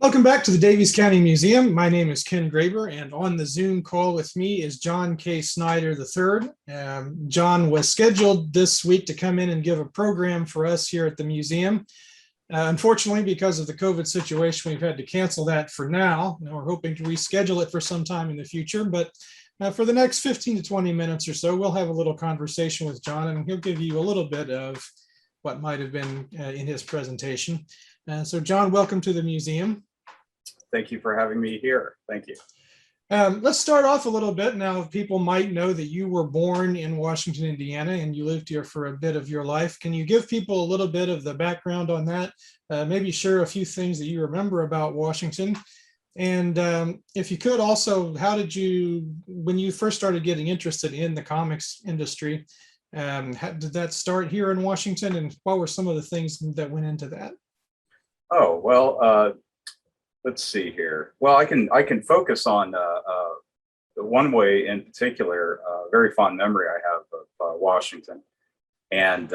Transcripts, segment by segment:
Welcome back to the Daviess County Museum. My name is Ken Graber, and on the Zoom call with me is John K. Snyder III. John was scheduled this week to come in and give a program for us here at the museum. Unfortunately, because of the COVID situation, we've had to cancel that for now. We're hoping to reschedule it for some time in the future, but for the next 15 to 20 minutes or so, we'll have a little conversation with John, and he'll give you a little bit of what might have been in his presentation. So John, welcome to the museum. Thank you for having me here. Thank you. Let's start off a little bit. Now, people might know that you were born in Washington, Indiana, and you lived here for a bit of your life. Can you give people a little bit of the background on that? Maybe share a few things that you remember about Washington. And if you could also, how did you, when you first started getting interested in the comics industry, did that start here in Washington? And what were some of the things that went into that? Oh, well, let's see here. Well, I can focus on the one way in particular, very fond memory I have of Washington and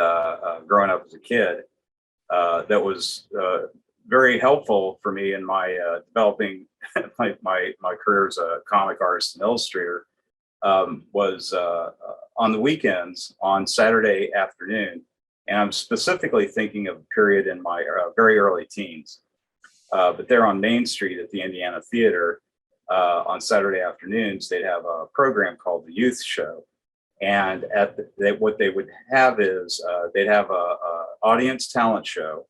growing up as a kid. That was very helpful for me in my developing my career as a comic artist and illustrator. Was on the weekends on Saturday afternoon, and I'm specifically thinking of a period in my very early teens. But there on Main Street at the Indiana Theater, on Saturday afternoons, they'd have a program called the Youth Show. And what they would have is they'd have a audience talent show,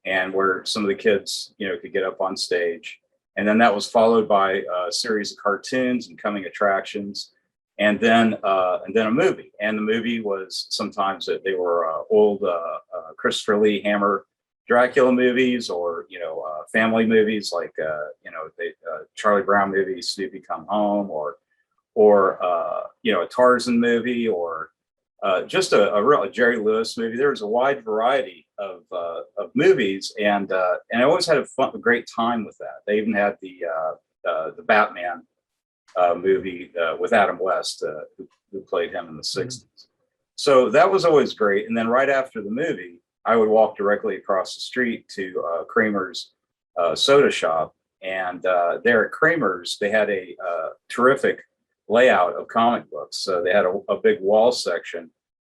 and where some of the kids, could get up on stage. And then that was followed by a series of cartoons and coming attractions, and then a movie. And the movie was sometimes that they were old Christopher Lee Hammer Dracula movies, or family movies like Charlie Brown movie, Snoopy Come Home, or a Tarzan movie, or just a real Jerry Lewis movie. There was a wide variety of movies, and I always had a great time with that. They even had the Batman movie with Adam West, who played him in the '60s. So that was always great. And then right after the movie, I would walk directly across the street to Kramer's soda shop. And there at Kramer's, they had a terrific layout of comic books. So they had a big wall section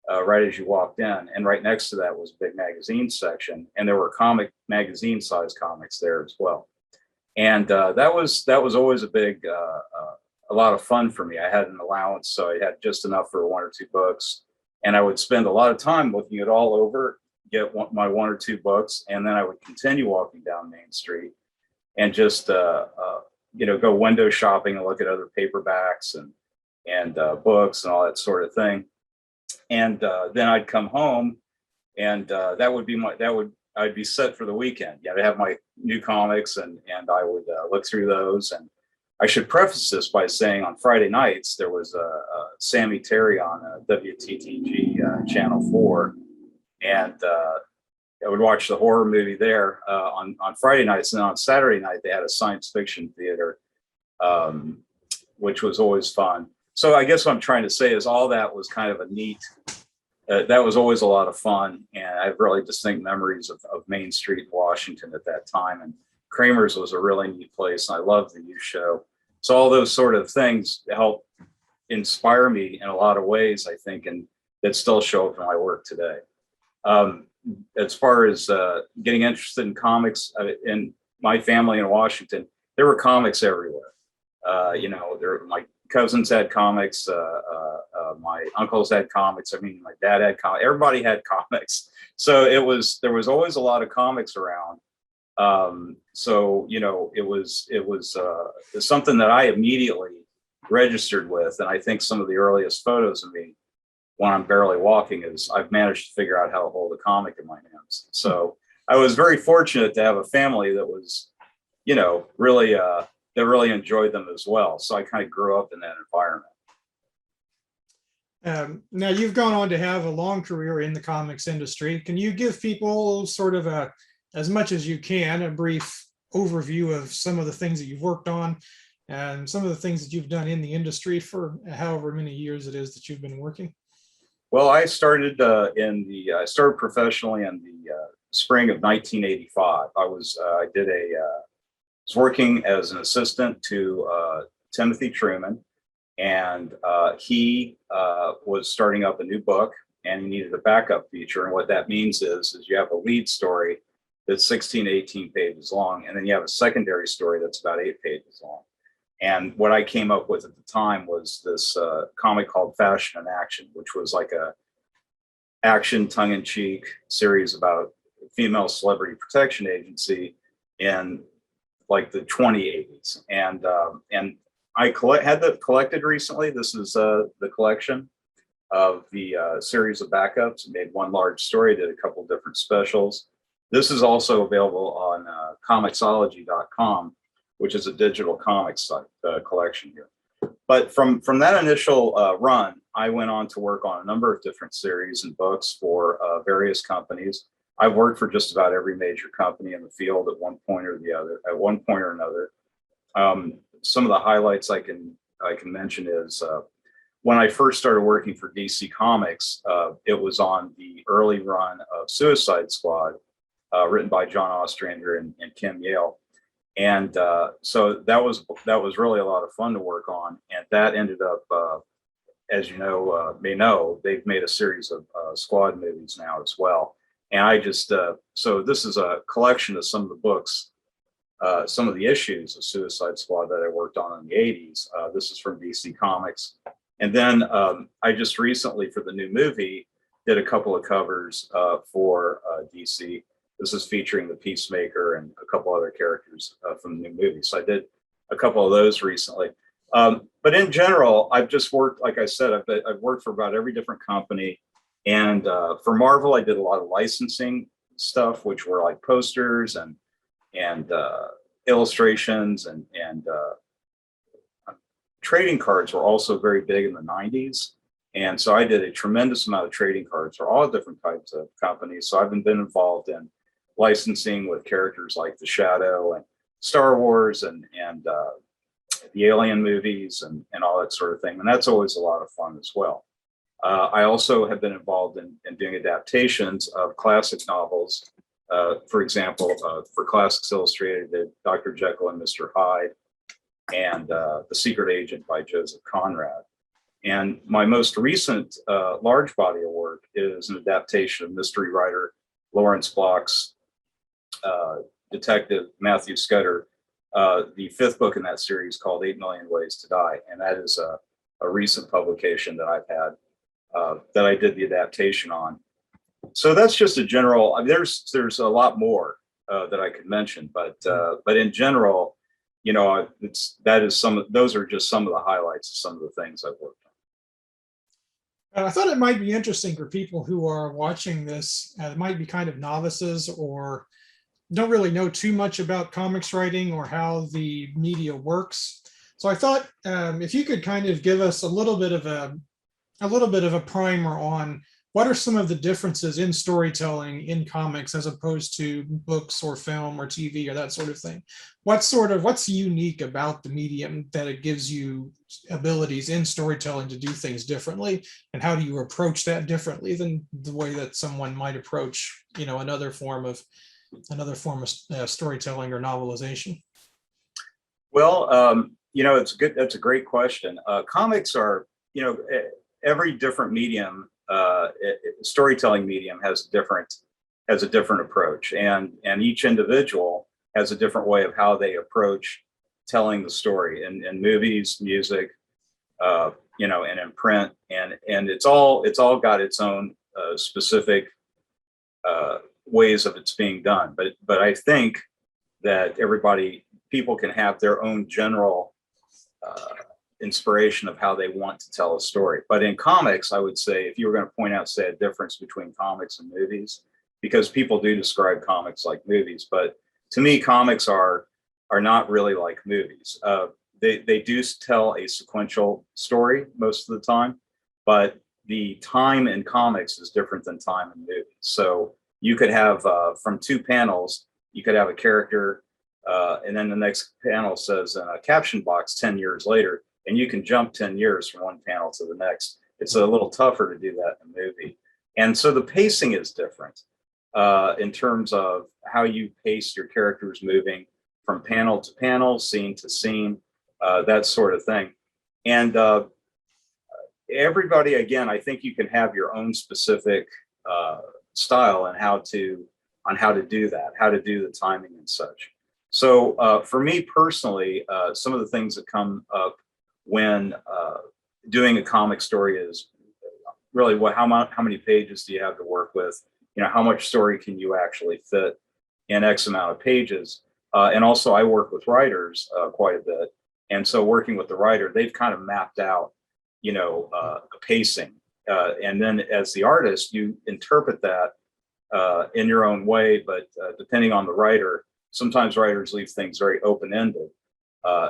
right as you walked in. And right next to that was a big magazine section. And there were magazine sized comics there as well. And that was always a lot of fun for me. I had an allowance, so I had just enough for one or two books. And I would spend a lot of time looking it all over, get my one or two books, and then I would continue walking down Main Street and just go window shopping and look at other paperbacks and books and all that sort of thing. And then I'd come home, and I'd be set for the weekend. I'd have my new comics, and I would look through those. And I should preface this by saying on Friday nights there was Sammy Terry on WTTG Channel 4. And I would watch the horror movie there on Friday nights. And then on Saturday night, they had a science fiction theater, which was always fun. So I guess what I'm trying to say is all that was kind of a neat, that was always a lot of fun. And I have really distinct memories of Main Street in Washington at that time. And Kramer's was a really neat place. And I loved the youth show. So all those sort of things help inspire me in a lot of ways, I think, and that still show up in my work today. As far as getting interested in comics, in my family in Washington, there were comics everywhere. My cousins had comics, my uncles had comics. I mean, my dad had comics. Everybody had comics. So there was always a lot of comics around. It was something that I immediately registered with, and I think some of the earliest photos of me when I'm barely walking is I've managed to figure out how to hold a comic in my hands. So I was very fortunate to have a family that was, really, that really enjoyed them as well. So I kind of grew up in that environment. Now you've gone on to have a long career in the comics industry. Can you give people sort of as much as you can, a brief overview of some of the things that you've worked on and some of the things that you've done in the industry for however many years it is that you've been working? Well, I started I started professionally in the spring of 1985. I did was working as an assistant to Timothy Truman, and he was starting up a new book, and he needed a backup feature. And what that means is you have a lead story that's 16 to 18 pages long, and then you have a secondary story that's about 8 pages long. And what I came up with at the time was this comic called Fashion and Action, which was like a action tongue-in-cheek series about a female celebrity protection agency in like the 2080s. And I had that collected recently. This is the collection of the series of backups. Made one large story, did a couple different specials. This is also available on Comixology.com, which is a digital comics site, collection here. But from that initial run, I went on to work on a number of different series and books for various companies. I've worked for just about every major company in the field at one point or the other, at one point or another. Some of the highlights I can mention is when I first started working for DC Comics, it was on the early run of Suicide Squad, written by John Ostrander and Kim Yale. And so that was really a lot of fun to work on. And that ended up, as you know, they've made a series of Squad movies now as well. And I just, so this is a collection of some of the books, some of the issues of Suicide Squad that I worked on in the 80s. This is from DC Comics. And then I just recently, for the new movie, did a couple of covers for DC. This is featuring the Peacemaker and a couple other characters from the new movie. So I did a couple of those recently. But in general, I've just worked, like I said, I've worked for about every different company. And for Marvel, I did a lot of licensing stuff, which were like posters and illustrations and trading cards were also very big in the 90s. And so I did a tremendous amount of trading cards for all different types of companies. So I've been involved in licensing with characters like the Shadow and Star Wars and the Alien movies and all that sort of thing. And that's always a lot of fun as well. I also have been involved in doing adaptations of classic novels. For example, for Classics Illustrated, did Dr. Jekyll and Mr. Hyde and The Secret Agent by Joseph Conrad. And my most recent large body of work is an adaptation of mystery writer Lawrence Block's detective Matthew Scudder, the 5th book in that series called 8 Million Ways to Die. And that is a recent publication that I've had that I did the adaptation on. So that's just a general, I mean, there's a lot more that I could mention, but in general, you know, those are just some of the highlights of some of the things I've worked on. I thought it might be interesting for people who are watching this, might be kind of novices or don't really know too much about comics writing or how the media works. So I thought if you could kind of give us a little bit of a primer on what are some of the differences in storytelling in comics as opposed to books or film or TV or that sort of thing. What's unique about the medium that it gives you abilities in storytelling to do things differently, and how do you approach that differently than the way that someone might approach, you know, another form of storytelling or novelization? Well, you know, that's a great question. Comics are, you know, every different medium, storytelling medium has a different approach, and each individual has a different way of how they approach telling the story in movies, music, you know, and in print, and it's all got its own specific ways of it's being done. But I think that people can have their own general inspiration of how they want to tell a story. But in comics, I would say, if you were going to point out, say, a difference between comics and movies, because people do describe comics like movies, but to me, comics are not really like movies. They do tell a sequential story most of the time, but the time in comics is different than time in movies. So you could have, from 2 panels, you could have a character, and then the next panel says in a caption box 10 years later, and you can jump 10 years from one panel to the next. It's a little tougher to do that in a movie. And so the pacing is different in terms of how you pace your characters moving from panel to panel, scene to scene, that sort of thing. And everybody, again, I think you can have your own specific style and how to do that, how to do the timing and such. So for me personally, some of the things that come up when doing a comic story is really how many pages do you have to work with? You know, how much story can you actually fit in X amount of pages? And also I work with writers quite a bit. And so working with the writer, they've kind of mapped out, you know, the pacing. And then as the artist, you interpret that in your own way, but depending on the writer, sometimes writers leave things very open-ended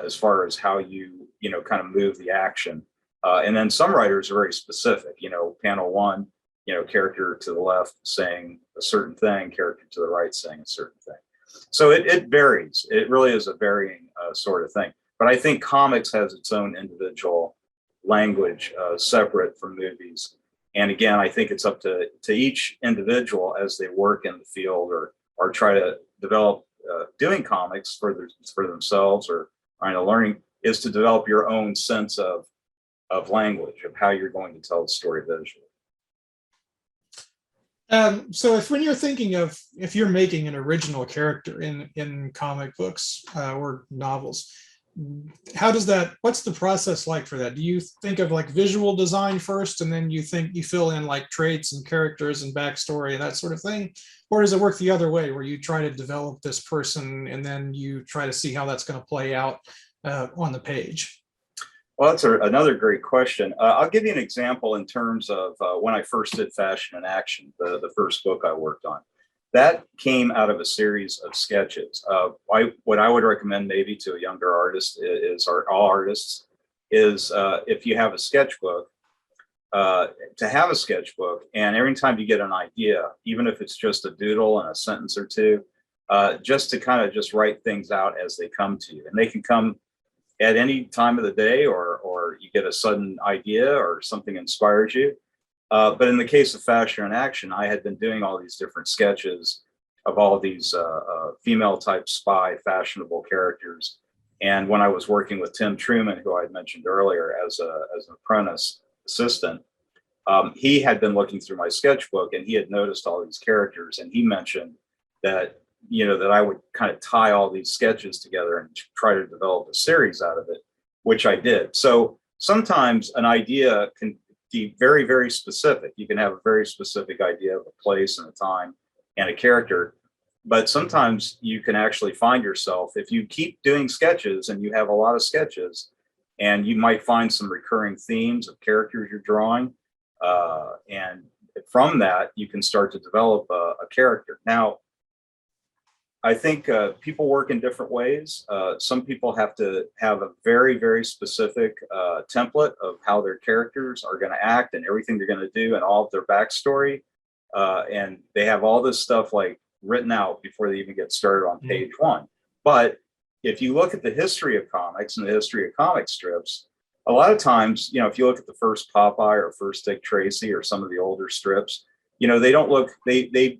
as far as how you know, kind of move the action. And then some writers are very specific, you know, panel one, you know, character to the left saying a certain thing, character to the right saying a certain thing. So it varies. It really is a varying sort of thing. But I think comics has its own individual language separate from movies. And again, I think it's up to each individual as they work in the field or try to develop doing comics for themselves or trying to learning, is to develop your own sense of language, of how you're going to tell the story visually. So when you're thinking of, if you're making an original character in comic books or novels, what's the process like for that? Do you think of like visual design first, and then you fill in like traits and characters and backstory and that sort of thing? Or does it work the other way, where you try to develop this person and then you try to see how that's going to play out on the page? Well, that's another great question. I'll give you an example in terms of when I first did Fashion in Action, the first book I worked on. That came out of a series of sketches. What I would recommend maybe to a younger artist or all artists, is if you have a sketchbook, to have a sketchbook, and every time you get an idea, even if it's just a doodle and a sentence or two, just to kind of just write things out as they come to you. And they can come at any time of the day, or you get a sudden idea or something inspires you. But in the case of Fashion in Action, I had been doing all these different sketches of all of these female type spy fashionable characters. And when I was working with Tim Truman, who I had mentioned earlier as an apprentice assistant, he had been looking through my sketchbook and he had noticed all these characters, and he mentioned that, you know, that I would kind of tie all these sketches together and try to develop a series out of it, which I did. So sometimes an idea can be very, very specific. You can have a very specific idea of a place and a time and a character, but sometimes you can actually find yourself, if you keep doing sketches and you have a lot of sketches, and you might find some recurring themes of characters you're drawing, and from that you can start to develop a character. Now, I think people work in different ways. Some people have to have a very, very specific template of how their characters are going to act and everything they're going to do and all of their backstory. And they have all this stuff like written out before they even get started on page one. But if you look at the history of comics and the history of comic strips, a lot of times, you know, if you look at the first Popeye or first Dick Tracy or some of the older strips, you know, they don't look, they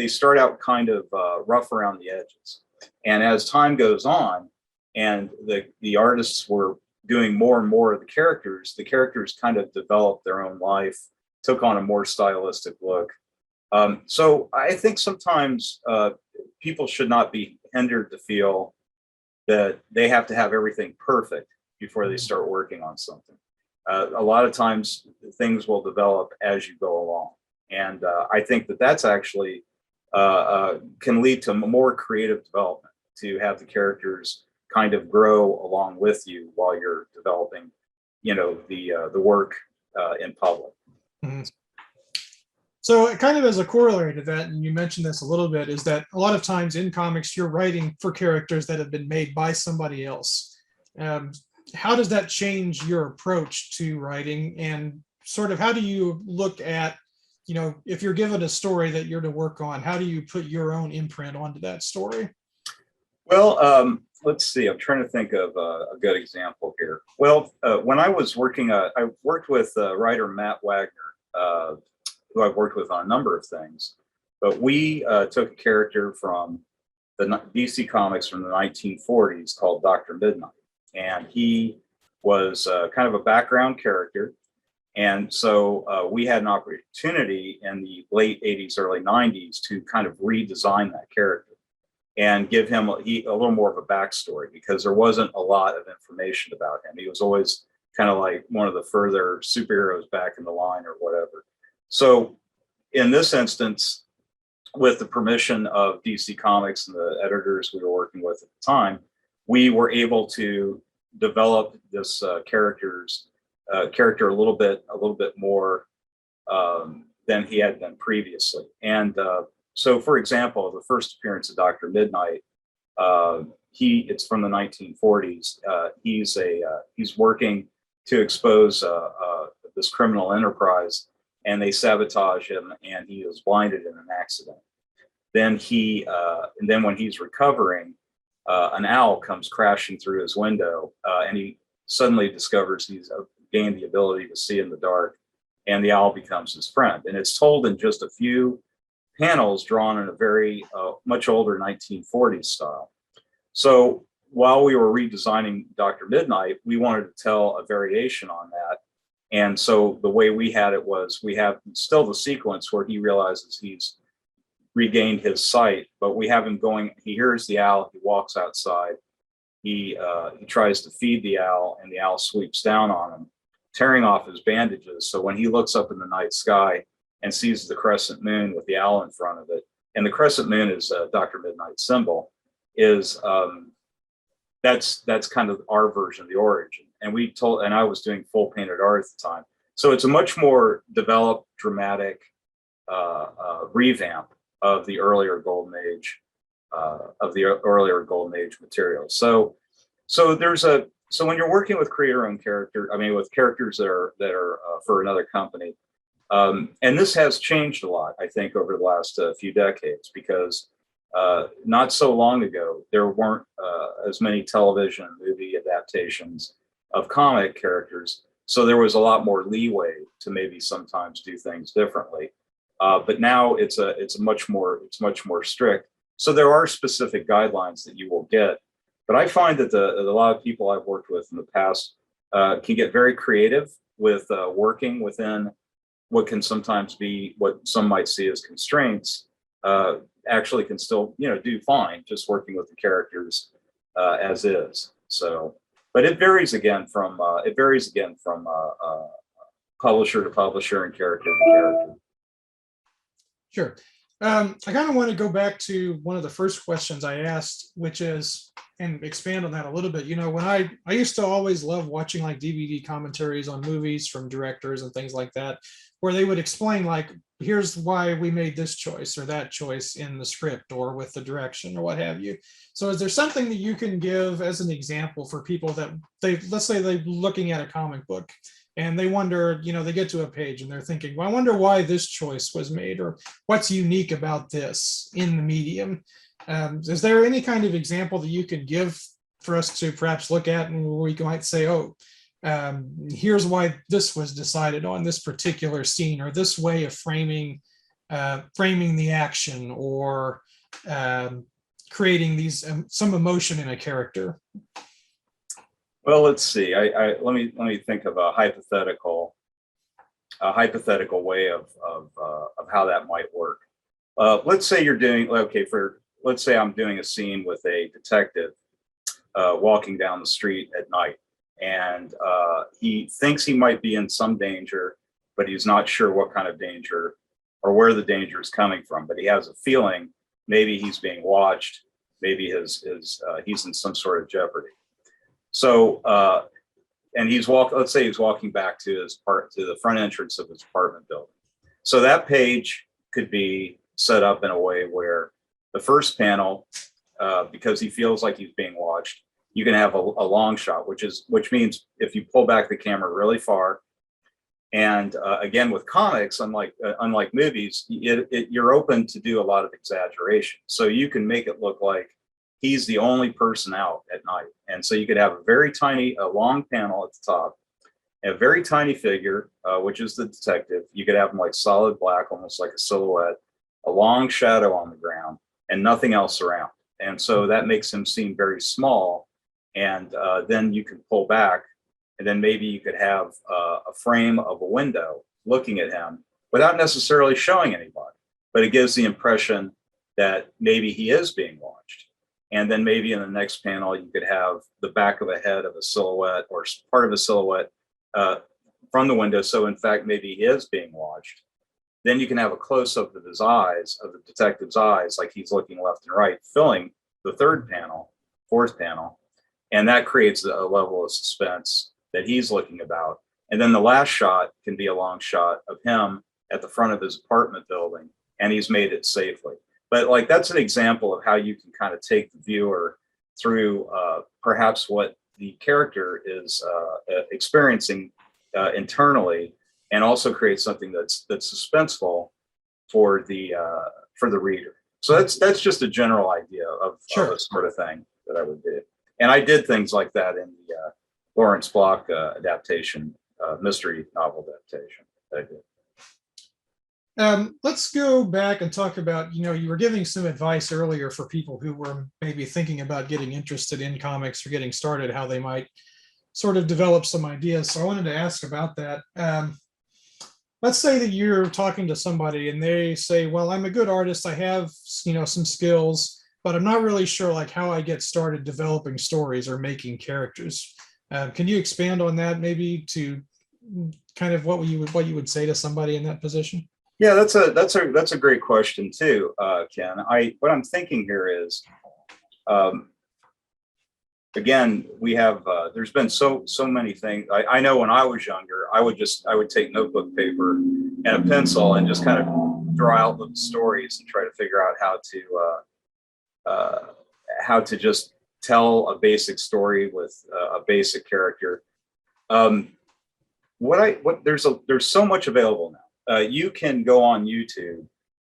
start out kind of rough around the edges. And as time goes on and the artists were doing more and more of the characters kind of developed their own life, took on a more stylistic look. So I think sometimes people should not be hindered to feel that they have to have everything perfect before they start working on something. A lot of times things will develop as you go along. And I think that that's actually can lead to more creative development, to have the characters kind of grow along with you while you're developing, you know, the work in public. Mm-hmm. So kind of as a corollary to that, and you mentioned this a little bit, is that a lot of times in comics, you're writing for characters that have been made by somebody else. How does that change your approach to writing, and sort of how do you look at, you know, if you're given a story that you're to work on, how do you put your own imprint onto that story? Well, let's see. I'm trying to think of a good example here. Well, when I was working, I worked with writer Matt Wagner, who I've worked with on a number of things. But we took a character from DC Comics from the 1940s called Dr. Midnight. And he was kind of a background character. And so we had an opportunity in the late 80s, early 90s to kind of redesign that character and give him a little more of a backstory, because there wasn't a lot of information about him. He was always kind of like one of the further superheroes back in the line or whatever. So in this instance, with the permission of DC Comics and the editors we were working with at the time, we were able to develop this character a little bit more than he had done previously. And so, for example, the first appearance of Dr. Midnight, it's from the 1940s. He's working to expose this criminal enterprise, and they sabotage him, and he is blinded in an accident. Then when he's recovering, an owl comes crashing through his window, and he suddenly discovers he's gained the ability to see in the dark, and the owl becomes his friend. And it's told in just a few panels drawn in a very much older 1940s style. So while we were redesigning Dr. Midnight, we wanted to tell a variation on that. And so the way we had it was, we have still the sequence where he realizes he's regained his sight, but we have him going, he hears the owl, he walks outside, he tries to feed the owl, and the owl sweeps down on him, tearing off his bandages. So when he looks up in the night sky and sees the crescent moon with the owl in front of it, and the crescent moon is Dr. Midnight's symbol, is that's kind of our version of the origin. And I was doing full painted art at the time. So it's a much more developed, dramatic revamp of the earlier Golden Age, materials. So when you're working with creator-owned with characters that are for another company, and this has changed a lot, I think, over the last few decades, because not so long ago there weren't as many television and movie adaptations of comic characters, so there was a lot more leeway to maybe sometimes do things differently. But now it's much more strict. So there are specific guidelines that you will get. But I find that a lot of people I've worked with in the past can get very creative with working within what can sometimes be what some might see as constraints. Actually can still do fine just working with the characters as is. So, but it varies again from publisher to publisher and character to character. Sure. I kind of want to go back to one of the first questions I asked, which is, and expand on that a little bit. When I used to always love watching like DVD commentaries on movies from directors and things like that, where they would explain like, here's why we made this choice or that choice in the script or with the direction or what have you. So is there something that you can give as an example for people that let's say they're looking at a comic book and they wonder, they get to a page and they're thinking, well, I wonder why this choice was made, or what's unique about this in the medium. Is there any kind of example that you could give for us to perhaps look at, and we might say, oh, here's why this was decided on, this particular scene, or this way of framing the action, or creating some emotion in a character? Well, let's see. Let me think of a hypothetical way of how that might work. Let's say let's say I'm doing a scene with a detective walking down the street at night, and he thinks he might be in some danger, but he's not sure what kind of danger or where the danger is coming from. But he has a feeling maybe he's being watched, maybe he's in some sort of jeopardy. So, and let's say he's walking back to the front entrance of his apartment building. So that page could be set up in a way where the first panel, because he feels like he's being watched, you can have a long shot, which means if you pull back the camera really far, and again with comics, unlike movies, you're open to do a lot of exaggeration. So you can make it look like he's the only person out at night. And so you could have a long panel at the top, a very tiny figure, which is the detective. You could have him like solid black, almost like a silhouette, a long shadow on the ground, and nothing else around. And so that makes him seem very small. And then you can pull back, and then maybe you could have a frame of a window looking at him without necessarily showing anybody, but it gives the impression that maybe he is being watched. And then maybe in the next panel, you could have the back of a head of a silhouette or part of a silhouette from the window. So in fact, maybe he is being watched. Then you can have a close up of his eyes, of the detective's eyes, like he's looking left and right, filling the third panel, fourth panel. And that creates a level of suspense that he's looking about. And then the last shot can be a long shot of him at the front of his apartment building, and he's made it safely. But like, that's an example of how you can kind of take the viewer through perhaps what the character is experiencing internally, and also create something that's suspenseful for the reader. So that's just a general idea of the sort of thing that I would do. And I did things like that in the Lawrence Block adaptation, mystery novel adaptation that I did. Let's go back and talk about, you were giving some advice earlier for people who were maybe thinking about getting interested in comics or getting started, how they might sort of develop some ideas. So I wanted to ask about that. Let's say that you're talking to somebody and they say, well, I'm a good artist. I have, some skills, but I'm not really sure like how I get started developing stories or making characters. Can you expand on that, maybe, to kind of what you would say to somebody in that position? Yeah, that's a great question too, Ken. What I'm thinking here is, again, we have there's been so many things. I know when I was younger, I would take notebook paper and a pencil and just kind of draw out little stories and try to figure out how to just tell a basic story with a basic character. There's so much available now. You can go on YouTube,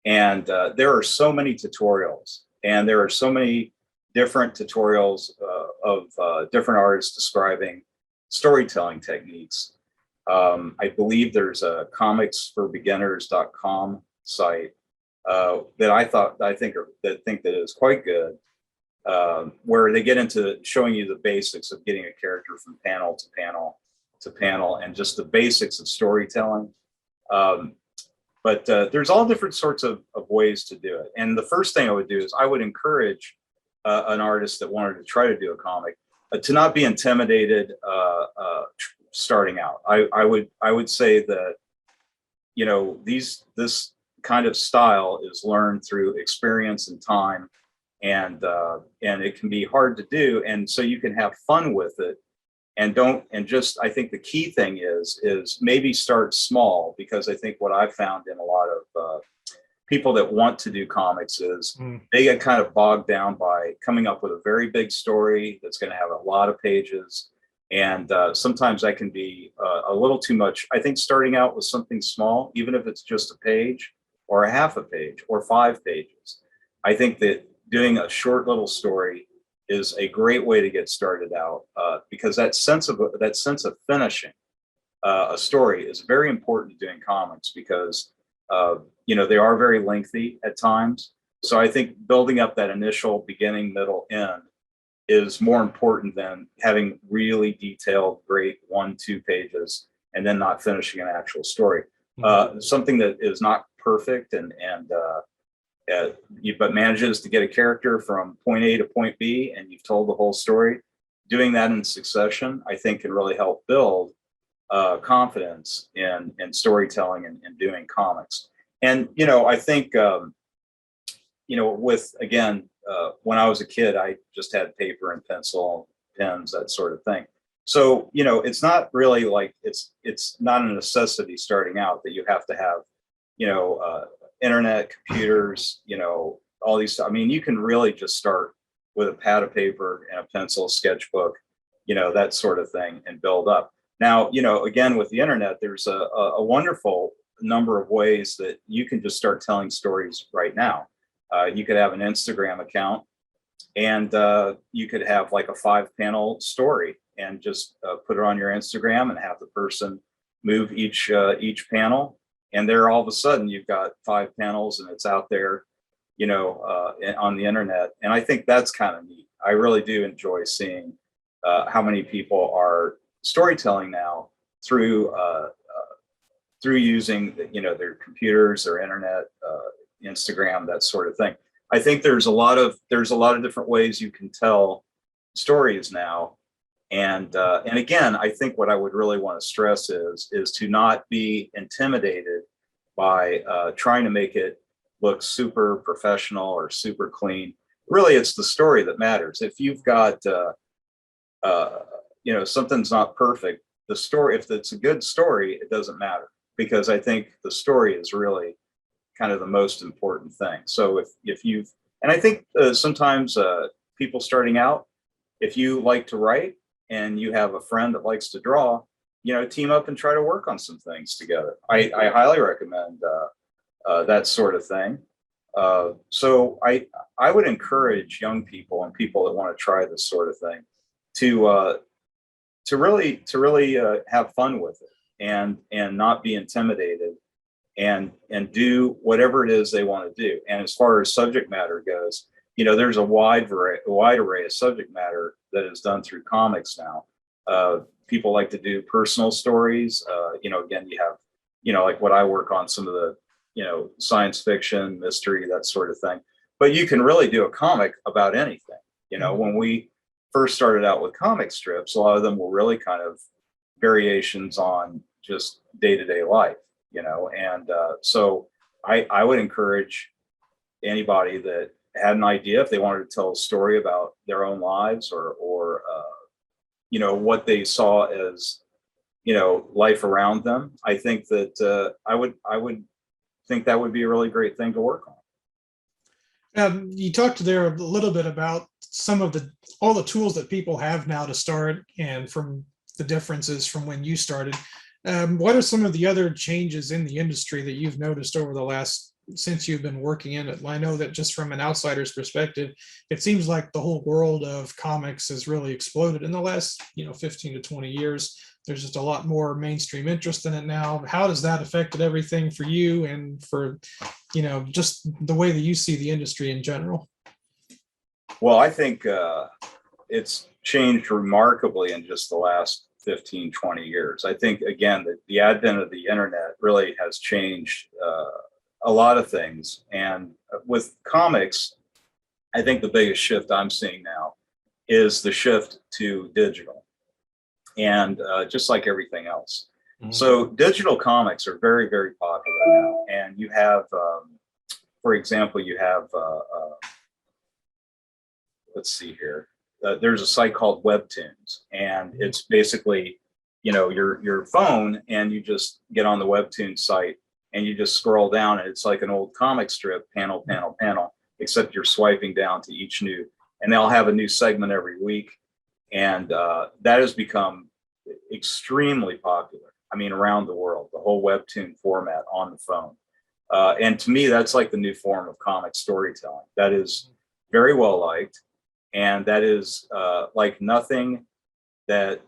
and there are so many tutorials, and there are so many different tutorials of different artists describing storytelling techniques. I believe there's a comicsforbeginners.com site that I think that is quite good, where they get into showing you the basics of getting a character from panel to panel to panel, and just the basics of storytelling. But there's all different sorts of ways to do it. And the first thing I would do is I would encourage an artist that wanted to try to do a comic to not be intimidated starting out. I would say that, this kind of style is learned through experience and time, and it can be hard to do. And so you can have fun with it. I think the key thing is maybe start small, because I think what I've found in a lot of people that want to do comics is they get kind of bogged down by coming up with a very big story that's going to have a lot of pages. And sometimes that can be a little too much. I think starting out with something small, even if it's just a page or a half a page or 5 pages, I think that doing a short little story is a great way to get started out, because that sense of finishing a story is very important doing comics, because they are very lengthy at times. So I think building up that initial beginning, middle, end is more important than having really detailed, great 1-2 pages and then not finishing an actual story. Something that is not perfect but manages to get a character from point A to point B, and you've told the whole story. Doing that in succession, I think, can really help build confidence in storytelling and doing comics. And I think when I was a kid, I just had paper and pencil, pens, that sort of thing. So it's not really like it's not a necessity starting out that you have to have internet, computers, all these. I mean, you can really just start with a pad of paper and a pencil, sketchbook, that sort of thing, and build up. Now, again, with the internet, there's a wonderful number of ways that you can just start telling stories right now. You could have an Instagram account, and you could have like a 5-panel story, and just put it on your Instagram and have the person move each panel. And there, all of a sudden, you've got 5 panels, and it's out there. on the internet. And I think that's kind of neat. I really do enjoy seeing how many people are storytelling now through through using their computers, their internet, Instagram, that sort of thing. I think there's a lot of different ways you can tell stories now. And again, I think what I would really want to stress is to not be intimidated by trying to make it look super professional or super clean. Really, it's the story that matters. If you've got something's not perfect, the story, if it's a good story, it doesn't matter, because I think the story is really kind of the most important thing. So if you've, and I think sometimes people starting out, if you like to write and you have a friend that likes to draw, team up and try to work on some things together. I highly recommend that sort of thing. So I would encourage young people and people that want to try this sort of thing to really have fun with it, and not be intimidated, and do whatever it is they want to do. And as far as subject matter goes, there's a wide array of subject matter that is done through comics now. People like to do personal stories. Again, you have, like what I work on, some of the, science fiction, mystery, that sort of thing. But you can really do a comic about anything. When we first started out with comic strips, a lot of them were really kind of variations on just day-to-day life, and so I would encourage anybody that had an idea, if they wanted to tell a story about their own lives, or what they saw as life around them. I think that I would think that would be a really great thing to work on. You talked there a little bit about some of all the tools that people have now to start, and from the differences from when you started. What are some of the other changes in the industry that you've noticed over the last, since you've been working in it? I know that just from an outsider's perspective, it seems like the whole world of comics has really exploded in the last 15 to 20 years. There's just a lot more mainstream interest in it now. How has that affected everything for you, and for just the way that you see the industry in general? Well, I think it's changed remarkably in just the last 15, 20 years. I think, again, that the advent of the internet really has changed a lot of things. And with comics, I think the biggest shift I'm seeing now is the shift to digital, and just like everything else. Mm-hmm. So digital comics are very, very popular now. And you have, for example, you have, let's see here. There's a site called Webtoons, and it's basically, your phone, and you just get on the Webtoons site and you just scroll down, and it's like an old comic strip, panel, panel, panel, except you're swiping down to each new, and they'll have a new segment every week. And that has become extremely popular. I mean, around the world, the whole Webtoon format on the phone. And to me, that's like the new form of comic storytelling. That is very well liked. And that is like nothing that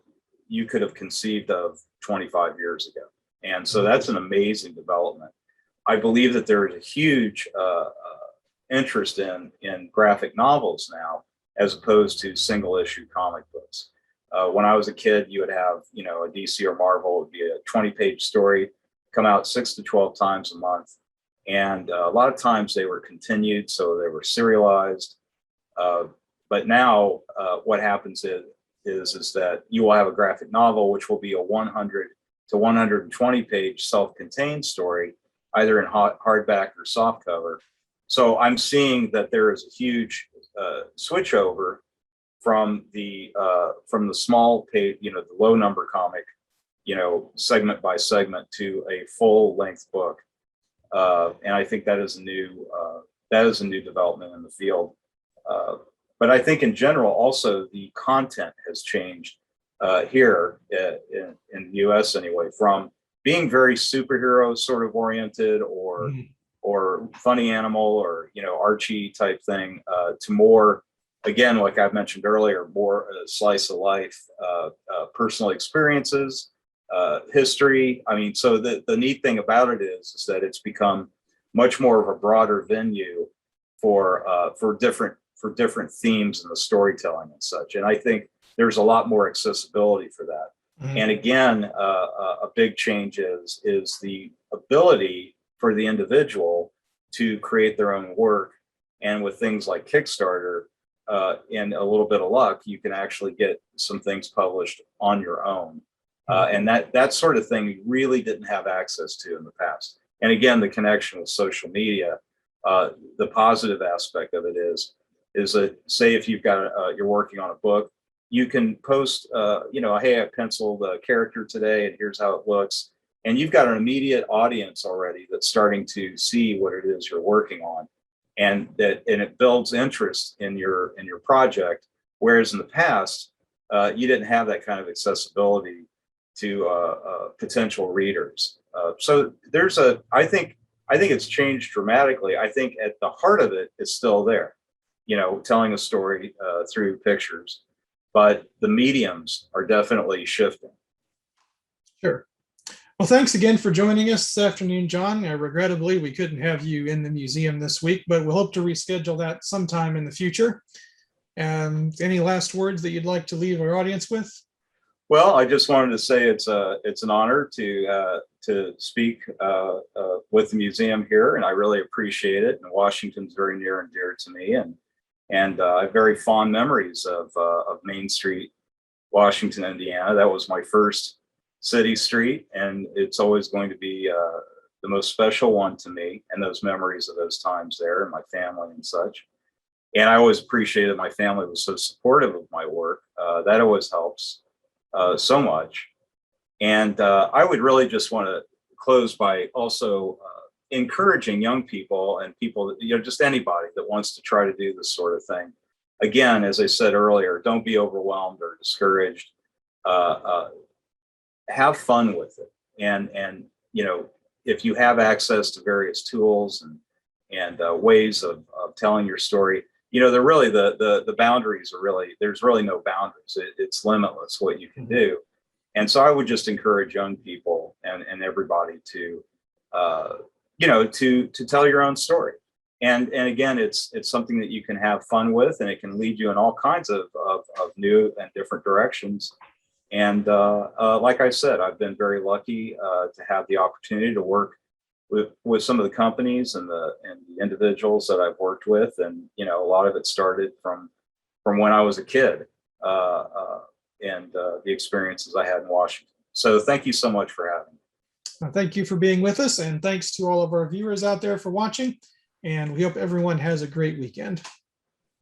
you could have conceived of 25 years ago. And so that's an amazing development. I believe that there is a huge interest in graphic novels now, as opposed to single issue comic books. When I was a kid, you would have, a DC or Marvel, would be a 20-page story, come out 6 to 12 times a month. And a lot of times they were continued, so they were serialized. But now what happens is that you will have a graphic novel, which will be a 100 to 120 page self-contained story, either in hardback or softcover. So I'm seeing that there is a huge switch over from the small page, the low number comic, segment by segment, to a full length book. And I think that is a new development in the field. But I think in general, also the content has changed here in the US anyway, from being very superhero sort of oriented, or funny animal, or Archie type thing, to more, again, like I mentioned earlier, more slice of life, personal experiences, history. I mean, so the neat thing about it is that it's become much more of a broader venue for different themes in the storytelling and such. And I think there's a lot more accessibility for that. And again, a big change is the ability for the individual to create their own work. And with things like Kickstarter, and a little bit of luck, you can actually get some things published on your own. And that sort of thing you really didn't have access to in the past. And again, the connection with social media, the positive aspect of it is that, say if you've got you're working on a book, you can post, hey, I penciled a character today and here's how it looks. And you've got an immediate audience already that's starting to see what it is you're working on. And it builds interest in your project. Whereas in the past, you didn't have that kind of accessibility to potential readers. So I think it's changed dramatically. I think at the heart of it is still there, telling a story through pictures, but the mediums are definitely shifting. Sure. Well, thanks again for joining us this afternoon, John. Regrettably, we couldn't have you in the museum this week, but we'll hope to reschedule that sometime in the future. Any last words that you'd like to leave our audience with? Well, I just wanted to say it's an honor to speak with the museum here, and I really appreciate it. And Washington's very near and dear to me, and I have very fond memories of Main Street, Washington, Indiana. That was my first city street, and it's always going to be the most special one to me, and those memories of those times there and my family and such. And I always appreciated my family was so supportive of my work. That always helps so much. And I would really just want to close by also encouraging young people and people, just anybody that wants to try to do this sort of thing. Again, as I said earlier, don't be overwhelmed or discouraged. Have fun with it. And if you have access to various tools and ways of telling your story, they're really the boundaries are really, there's really no boundaries. It's limitless what you can do. And so I would just encourage young people and everybody to tell your own story. And again, it's something that you can have fun with, and it can lead you in all kinds of new and different directions. And like I said, I've been very lucky to have the opportunity to work with some of the companies and the individuals that I've worked with. And, a lot of it started from when I was a kid and the experiences I had in Washington. So thank you so much for having me. Thank you for being with us, and thanks to all of our viewers out there for watching. And we hope everyone has a great weekend.